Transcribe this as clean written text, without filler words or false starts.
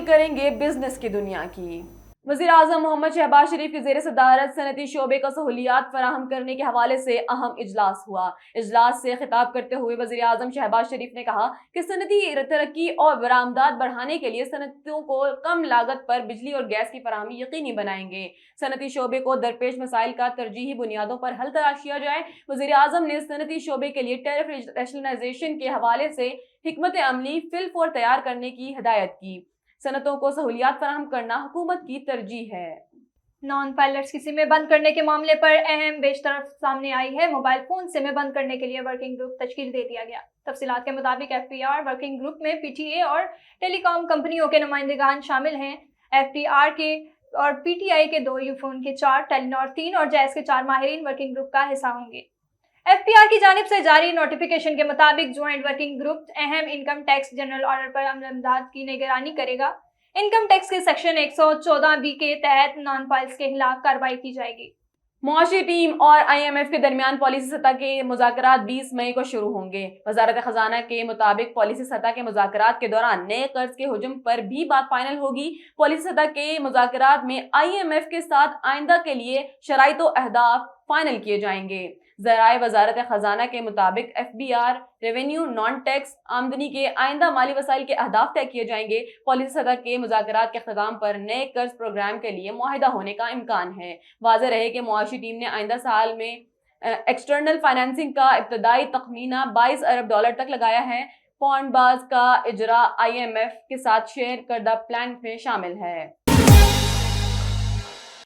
کریں گے بزنس کی دنیا کی۔ وزیر اعظم محمد شہباز شریف کی زیر صدارت صنعتی شعبے کو سہولیات فراہم کرنے کے حوالے سے اہم اجلاس ہوا۔ اجلاس سے خطاب کرتے ہوئے وزیر اعظم شہباز شریف نے کہا کہ صنعتی ترقی اور برآمدات بڑھانے کے لیے صنعتوں کو کم لاگت پر بجلی اور گیس کی فراہمی یقینی بنائیں گے۔ صنعتی شعبے کو درپیش مسائل کا ترجیحی بنیادوں پر حل تلاش کیا جائے۔ وزیر اعظم نے صنعتی شعبے کے لیے ٹیرف ریشنلائزیشن کے حوالے سے حکمت عملی فی الفور تیار کرنے کی ہدایت کی۔ صنعتوں کو سہولیات فراہم کرنا حکومت کی ترجیح ہے۔ نان پائلٹ کی سمیں بند کرنے کے معاملے پر اہم بیشترف سامنے آئی ہے۔ موبائل فون سمیں بند کرنے کے لیے ورکنگ گروپ تشکیل دے دیا گیا۔ تفصیلات کے مطابق FPR ورکنگ گروپ میں PTA اور ٹیلی کام کمپنیوں کے نمائندگان شامل ہیں۔ FPR کے اور PTI کے 2، یوفون کے 4، ٹیلینور 3 اور جیز کے 4 ماہرین ورکنگ گروپ کا حصہ ہوں گے۔ FPR کی جانب سے جاری نوٹیفیکیشن کے مطابق جوائنٹ ورکنگ گروپ اہم انکم ٹیکس جنرل آرڈر پر عمل امداد کی نگرانی کرے گا۔ انکم ٹیکس کے سیکشن 114B کے تحت نان فائلز کے خلاف کارروائی کی جائے گی۔ معاشی ٹیم اور IMF کے درمیان پالیسی سطح کے مذاکرات 20 مئی کو شروع ہوں گے۔ وزارت خزانہ کے مطابق پالیسی سطح کے مذاکرات کے دوران نئے قرض کے حجم پر بھی بات فائنل ہوگی۔ پالیسی سطح کے مذاکرات میں IMF کے ساتھ آئندہ کے لیے شرائط و اہداف فائنل کیے جائیں گے۔ ذرائع وزارت خزانہ کے مطابق FBR ریونیو نان ٹیکس آمدنی کے آئندہ مالی وسائل کے اہداف طے کیے جائیں گے۔ پالیسی سطح کے مذاکرات کے اختتام پر نئے قرض پروگرام کے لیے معاہدہ ہونے کا امکان ہے۔ واضح رہے کہ معاشی ٹیم نے آئندہ سال میں ایکسٹرنل فائنینسنگ کا ابتدائی تخمینہ $22 ارب تک لگایا ہے۔ پونڈ باز کا اجرا IMF کے ساتھ شیئر کردہ پلان میں شامل ہے۔